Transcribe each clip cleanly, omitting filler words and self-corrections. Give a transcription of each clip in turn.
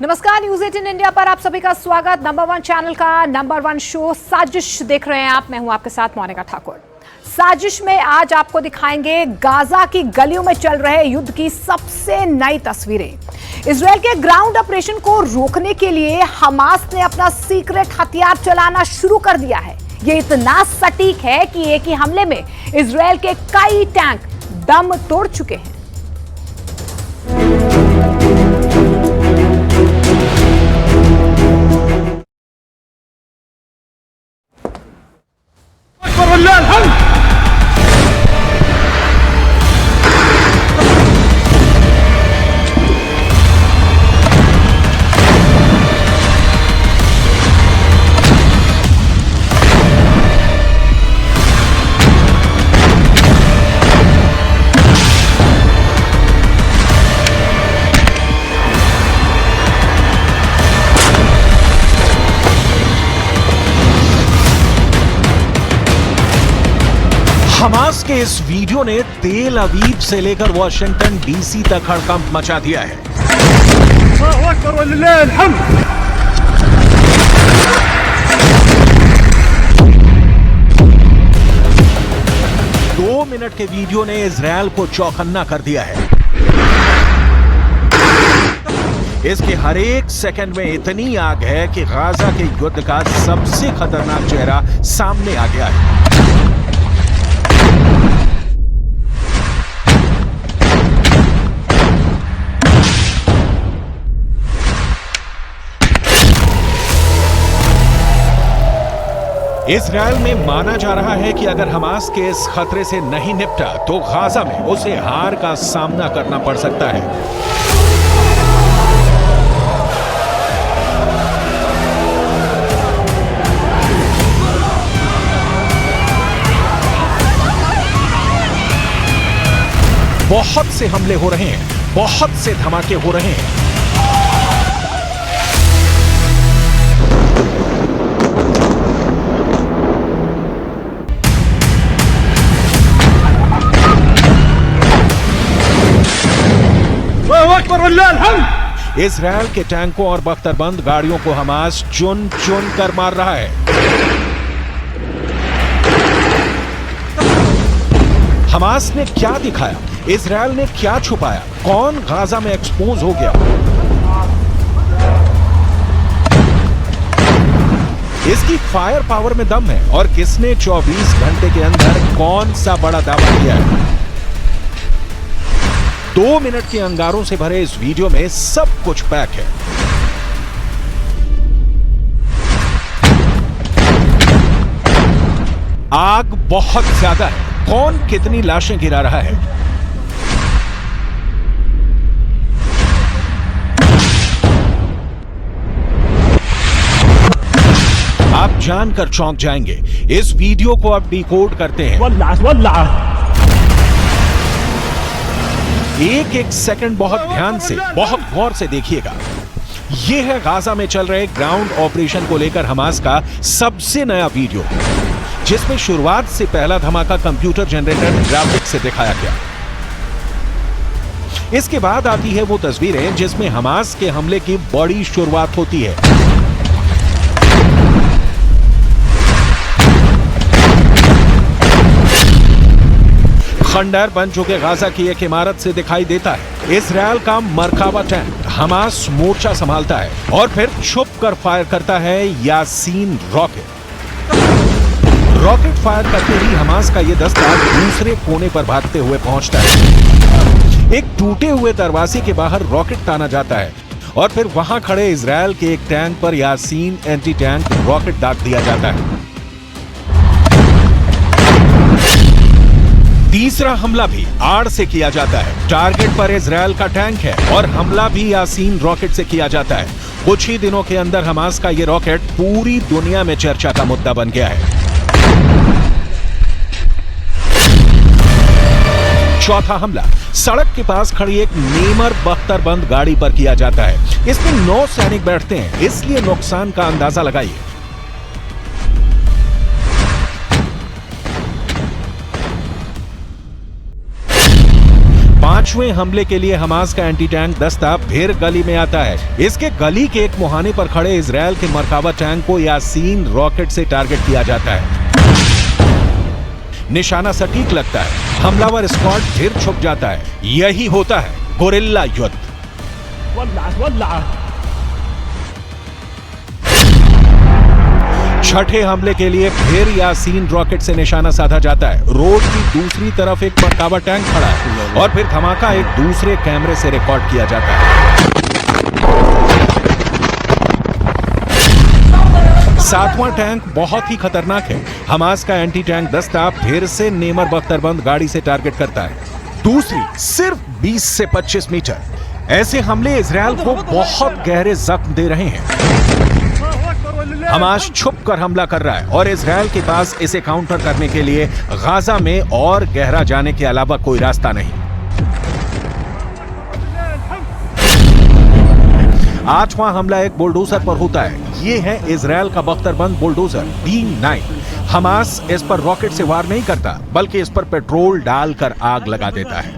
नमस्कार, news 18 India पर आप सभी का स्वागत। नंबर 1 चैनल का नंबर 1 शो साजिश देख रहे हैं आप। मैं हूं आपके साथ मोनिका ठाकुर। साजिश में आज आपको दिखाएंगे गाजा की गलियों में चल रहे युद्ध की सबसे नई तस्वीरें। इजरायल के ग्राउंड ऑपरेशन को रोकने के लिए हमास ने अपना सीक्रेट हथियार चलाना शुरू कर दिया है। ये इतना सटीक है कि एक ही हमले में इजरायल के कई टैंक दम तोड़ चुके हैं। हमास के इस वीडियो ने तेल अवीव से लेकर वॉशिंगटन डीसी तक हड़कंप मचा दिया है। 2 मिनट के वीडियो ने इजरायल को चौकन्ना कर दिया है। इसके हर एक सेकंड में इतनी आग है कि गाजा के युद्ध का सबसे खतरनाक चेहरा सामने आ गया है। इजरायल में माना जा रहा है कि अगर हमास के इस खतरे से नहीं निपटा तो गाजा में उसे हार का सामना करना पड़ सकता है। बहुत से हमले हो रहे हैं, बहुत से धमाके हो रहे हैं। इजरायल के टैंकों और बख्तरबंद गाड़ियों को हमास चुन चुन कर मार रहा है। हमास ने क्या दिखाया, इजरायल ने क्या छुपाया, कौन गाजा में एक्सपोज हो गया? इसकी फायर पावर में दम है और किसने 24 घंटे के अंदर कौन सा बड़ा दावा किया है? 2 मिनट के अंगारों से भरे इस वीडियो में सब कुछ पैक है। आग बहुत ज्यादा है। कौन कितनी लाशें गिरा रहा है? आप जानकर चौंक जाएंगे। इस वीडियो को अब डिकोड करते हैं। एक एक सेकंड बहुत ध्यान से, बहुत गौर से देखिएगा। यह है गाजा में चल रहे ग्राउंड ऑपरेशन को लेकर हमास का सबसे नया वीडियो, जिसमें शुरुआत से पहला धमाका कंप्यूटर जनरेटेड ग्राफिक्स से दिखाया गया। इसके बाद आती है वो तस्वीरें जिसमें हमास के हमले की बड़ी शुरुआत होती है। खंडर बन चुके गाजा की एक इमारत से दिखाई देता है इजरायल का मरकावा टैंक। हमास मोर्चा संभालता है और फिर छुप कर फायर करता है यासीन रॉकेट। रॉकेट फायर करते ही हमास का यह दस्ता दूसरे कोने पर भागते हुए पहुंचता है। एक टूटे हुए दरवाजे के बाहर रॉकेट ताना जाता है और फिर वहां खड़े इजरायल के एक टैंक पर यासीन एंटी टैंक रॉकेट दाग दिया जाता है। तीसरा हमला भी आड़ से किया जाता है। टारगेट पर इजरायल का टैंक है और हमला भी यासीन रॉकेट से किया जाता है। कुछ ही दिनों के अंदर हमास का यह रॉकेट पूरी दुनिया में चर्चा का मुद्दा बन गया है। चौथा हमला सड़क के पास खड़ी एक नेमर बख्तरबंद गाड़ी पर किया जाता है। इसमें 9 सैनिक बैठते हैं, इसलिए नुकसान का अंदाजा लगाइए। पांचवें हमले के लिए हमास का एंटी टैंक दस्ता फिर गली में आता है। इसके गली के एक मुहाने पर खड़े इजरायल के मरकाबा टैंक को यासीन रॉकेट से टारगेट किया जाता है। निशाना सटीक लगता है, हमलावर स्क्वाड फिर छुप जाता है। यही होता है गोरिल्ला युद्ध। छठे हमले के लिए फिर यासीन रॉकेट से निशाना साधा जाता है। रोड की दूसरी तरफ एक मरकाबा टैंक खड़ा है और फिर धमाका एक दूसरे कैमरे से रिकॉर्ड किया जाता है। सातवां टैंक बहुत ही खतरनाक है। हमास का एंटी टैंक दस्ता फिर से नेमर बख्तरबंद गाड़ी से टारगेट करता है। दूसरी सिर्फ 20 से 25 मीटर। ऐसे हमले इजरायल को बहुत गहरे जख्म दे रहे हैं। हमास छुप कर हमला कर रहा है और इजरायल के पास इसे काउंटर करने के लिए गाजा में और गहरा जाने के अलावा कोई रास्ता नहीं। आठवां हमला एक बुलडोजर पर होता है। ये है इजरायल का बख्तरबंद बुलडोजर B9। हमास इस पर रॉकेट से वार नहीं करता, बल्कि इस पर पेट्रोल डालकर आग लगा देता है।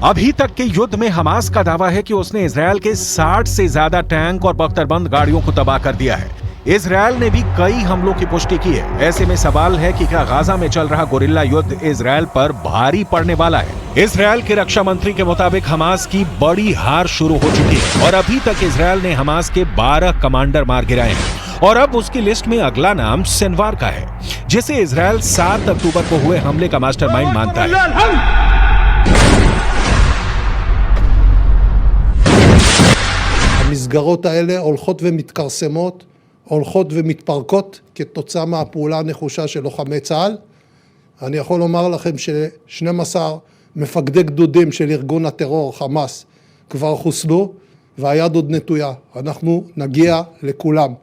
अभी तक के युद्ध में हमास का दावा है कि उसने इजरायल के 60 से ज्यादा टैंक और बख्तरबंद गाड़ियों को तबाह कर दिया है। इजरायल ने भी कई हमलों की पुष्टि की है। ऐसे में सवाल है कि क्या गाजा में चल रहा गोरिल्ला युद्ध इजरायल पर भारी पड़ने वाला है। इजरायल के रक्षा मंत्री के मुताबिक हमास की बड़ी हार शुरू हो चुकी है और अभी तक इजरायल ने हमास के 12 कमांडर मार गिराए हैं और अब उसकी लिस्ट में अगला नाम सिनवार का है, जिसे इजरायल 7 अक्टूबर को हुए हमले का मास्टरमाइंड मानता है। המסגרות האלה הולכות ומתכרסמות, הולכות ומתפרקות כתוצאה מהפעולה הנחושה של לוחמי צה"ל. אני יכול לומר לכם ש12 מפקדי גדודים של ארגון הטרור חמאס כבר חוסלו והיד עוד נטויה. אנחנו נגיע לכולם,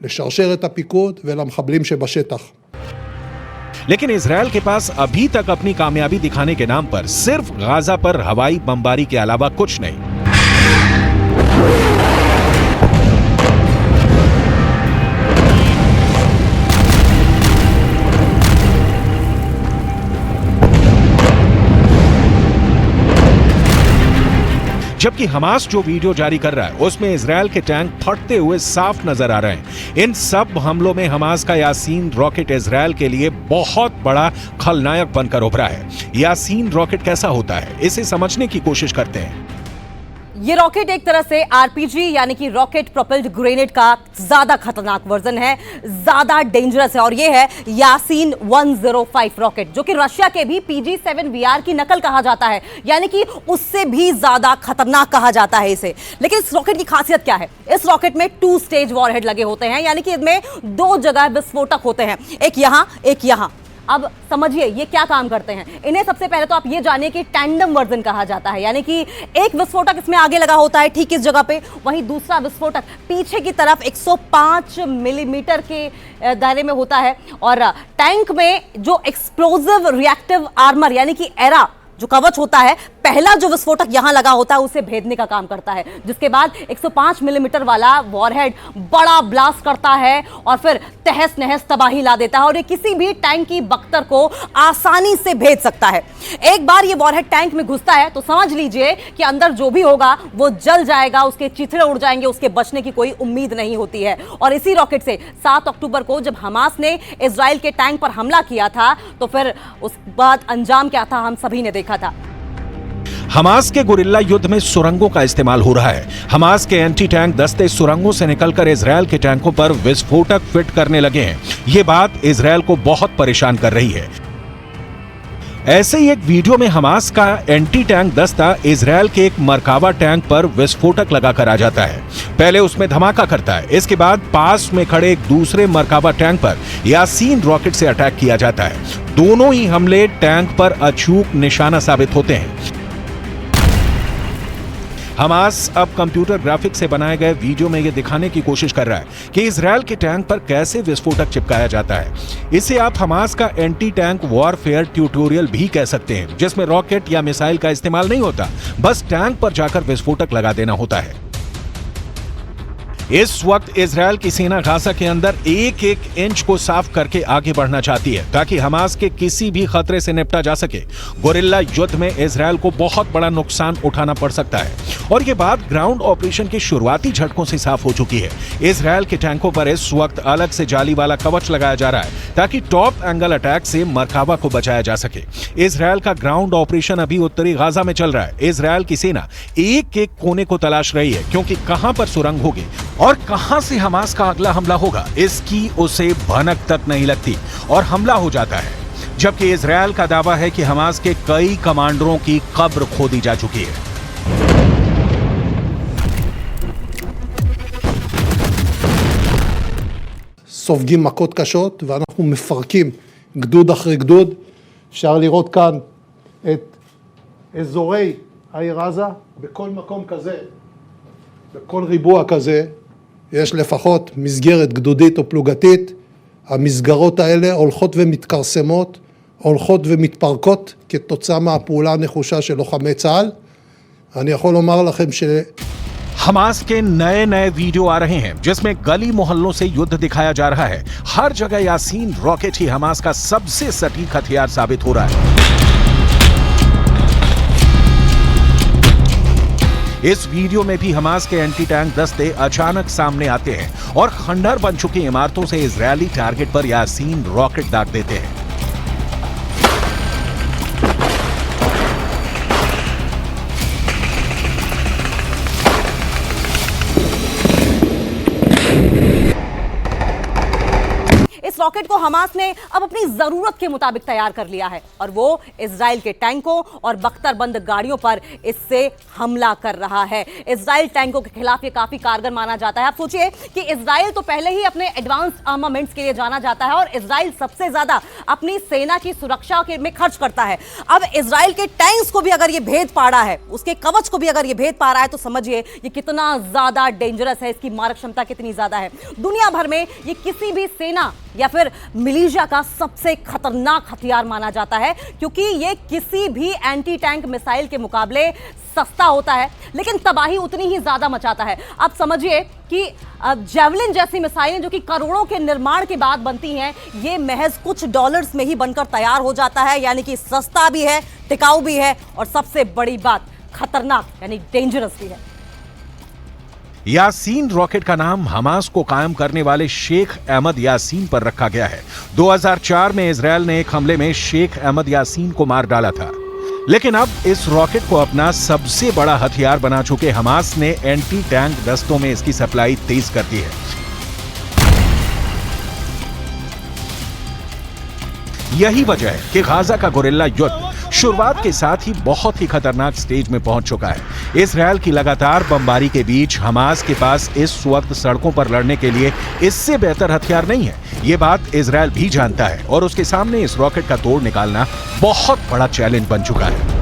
לשרשר את הפיקוד ולמחבלים שבשטח. लेकिन इजरायल के पास अभी तक अपनी कामयाबी दिखाने के नाम पर सिर्फ गाजा पर हवाई बमबारी के अलावा कुछ नहीं। जबकि हमास जो वीडियो जारी कर रहा है उसमें इजरायल के टैंक फटते हुए साफ नजर आ रहे हैं। इन सब हमलों में हमास का यासीन रॉकेट इजरायल के लिए बहुत बड़ा खलनायक बनकर उभरा है। यासीन रॉकेट कैसा होता है, इसे समझने की कोशिश करते हैं। ये रॉकेट एक तरह से आरपीजी यानी कि रॉकेट प्रोपेल्ड ग्रेनेड का ज्यादा खतरनाक वर्जन है, ज्यादा डेंजरस है और ये है यासीन 105 रॉकेट, जो कि रशिया के भी PG-7VR की नकल कहा जाता है, यानी कि उससे भी ज्यादा खतरनाक कहा जाता है इसे। लेकिन इस रॉकेट की खासियत क्या है? इस रॉकेट में 2 स्टेज वॉरहेड लगे होते हैं, यानी कि इसमें 2 जगह विस्फोटक होते हैं, एक यहां एक यहां। अब समझिए ये क्या काम करते हैं। इन्हें सबसे पहले तो आप ये जानिए कि टैंडम वर्जन कहा जाता है, यानी कि एक विस्फोटक इसमें आगे लगा होता है ठीक इस जगह पे, वहीं दूसरा विस्फोटक पीछे की तरफ 105 मिलीमीटर के दायरे में होता है और टैंक में जो एक्सप्लोजिव रिएक्टिव आर्मर यानी कि एरा जो कवच होता है, पहला जो विस्फोटक यहां लगा होता है उसे भेदने का काम करता है, जिसके बाद 105 मिलीमीटर वाला वॉरहेड बड़ा ब्लास्ट करता है और फिर तहस नहस तबाही ला देता है और ये किसी भी टैंक की बख्तर को आसानी से भेद सकता है। एक बार ये वॉरहेड टैंक में घुसता है तो समझ लीजिए कि अंदर जो भी होगा वो जल जाएगा, उसके चिथड़े उड़ जाएंगे, उसके बचने की कोई उम्मीद नहीं होती है। और इसी रॉकेट से 7 अक्टूबर को जब हमास ने इजराइल के टैंक पर हमला किया था तो फिर उस बाद अंजाम क्या था हम सभी ने देखा था। हमास के गोरिल्ला युद्ध में सुरंगों का इस्तेमाल हो रहा है। हमास के एंटी टैंक दस्ते सुरंगों से निकलकर इजरायल के टैंकों पर विस्फोटक फिट करने लगे हैं। ये बात इजरायल को बहुत परेशान कर रही है। ऐसे ही एक वीडियो में हमास का एंटी टैंक दस्ता इजरायल के एक मरकाबा टैंक पर विस्फोटक लगाकर आ जाता है। पहले उसमें धमाका करता है, इसके बाद पास में खड़े एक दूसरे मरकाबा टैंक पर यासीन रॉकेट से अटैक किया जाता है। दोनों ही हमले टैंक पर अचूक निशाना साबित होते हैं। हमास अब कंप्यूटर ग्राफिक्स से बनाए गए वीडियो में यह दिखाने की कोशिश कर रहा है कि इजरायल के टैंक पर कैसे विस्फोटक चिपकाया जाता है। इसे आप हमास का एंटी टैंक वॉरफेयर ट्यूटोरियल भी कह सकते हैं, जिसमें रॉकेट या मिसाइल का इस्तेमाल नहीं होता, बस टैंक पर जाकर विस्फोटक लगा देना होता है। इस वक्त इजरायल की सेना गाजा के अंदर एक एक इंच को साफ करके आगे बढ़ना चाहती है ताकि हमास के किसी भी खतरे से निपटा जा सके। गोरिल्ला युद्ध में इजरायल को बहुत बड़ा नुकसान उठाना पड़ सकता है और ये बात ग्राउंड ऑपरेशन के शुरुआती झटकों से साफ हो चुकी है। इजरायल के टैंकों पर इस वक्त अलग से जाली वाला कवच लगाया जा रहा है ताकि टॉप एंगल अटैक से मरकाबा को बचाया जा सके। इजरायल का ग्राउंड ऑपरेशन अभी उत्तरी गाजा में चल रहा है। इजरायल की सेना एक एक कोने को तलाश रही है क्योंकि कहां पर सुरंग होगी और कहां से हमास का अगला हमला होगा इसकी उसे भनक तक नहीं लगती और हमला हो जाता है। जबकि इजरायल का दावा है कि हमास के कई कमांडरों की कब्र खोदी जा चुकी है। סופגים מכות קשות ואנחנו מפרקים גדוד אחרי גדוד. אפשר לראות כאן את אזורי העיר עזה. בכל מקום כזה, בכל ריבוע כזה, יש לפחות מסגרת גדודית או פלוגתית. המסגרות האלה הולכות ומתכרסמות, הולכות ומתפרקות כתוצאה מהפעולה הנחושה של לוחמי צה"ל. אני יכול לומר לכם हमास के नए नए वीडियो आ रहे हैं जिसमें गली मोहल्लों से युद्ध दिखाया जा रहा है। हर जगह यासीन रॉकेट ही हमास का सबसे सटीक हथियार साबित हो रहा है। इस वीडियो में भी हमास के एंटी टैंक दस्ते अचानक सामने आते हैं और खंडहर बन चुकी इमारतों से इजरायली टारगेट पर यासीन रॉकेट दाग देते हैं। इस रॉकेट को हमास ने अब अपनी जरूरत के मुताबिक तैयार कर लिया है और वो इजराइल के टैंकों और बख्तरबंद गाड़ियों पर इससे हमला कर रहा है। इजराइल टैंकों के खिलाफ ये काफी कारगर माना जाता है। आप सोचिए कि इजराइल तो पहले ही अपने एडवांस आर्मामेंट्स के लिए जाना जाता है और इजराइल सबसे ज्यादा अपनी सेना की सुरक्षा में खर्च करता है। अब इजराइल के टैंक्स को भी अगर ये भेद पा रहा है, उसके कवच को भी अगर ये भेद पा रहा है, तो समझिए ये कितना ज्यादा डेंजरस है, इसकी मारक क्षमता कितनी ज्यादा है। दुनिया भर में ये किसी भी सेना या फिर मिलिशिया का सबसे खतरनाक हथियार माना जाता है क्योंकि ये किसी भी एंटी टैंक मिसाइल के मुकाबले सस्ता होता है लेकिन तबाही उतनी ही ज्यादा मचाता है। आप समझिए कि जेवलिन जैसी मिसाइलें जो कि करोड़ों के निर्माण के बाद बनती हैं, ये महज कुछ डॉलर्स में ही बनकर तैयार हो जाता है, यानी कि सस्ता भी है, टिकाऊ भी है और सबसे बड़ी बात खतरनाक यानी डेंजरस भी है। यासीन रॉकेट का नाम हमास को कायम करने वाले शेख अहमद यासीन पर रखा गया है। 2004 में इजरायल ने एक हमले में शेख अहमद यासीन को मार डाला था, लेकिन अब इस रॉकेट को अपना सबसे बड़ा हथियार बना चुके हमास ने एंटी टैंक दस्तों में इसकी सप्लाई तेज कर दी है। यही वजह है कि गाजा का गोरिल्ला युद्ध शुरुआत के साथ ही बहुत ही खतरनाक स्टेज में पहुंच चुका है। इजरायल की लगातार बमबारी के बीच हमास के पास इस वक्त सड़कों पर लड़ने के लिए इससे बेहतर हथियार नहीं है। ये बात इजरायल भी जानता है और उसके सामने इस रॉकेट का तोड़ निकालना बहुत बड़ा चैलेंज बन चुका है।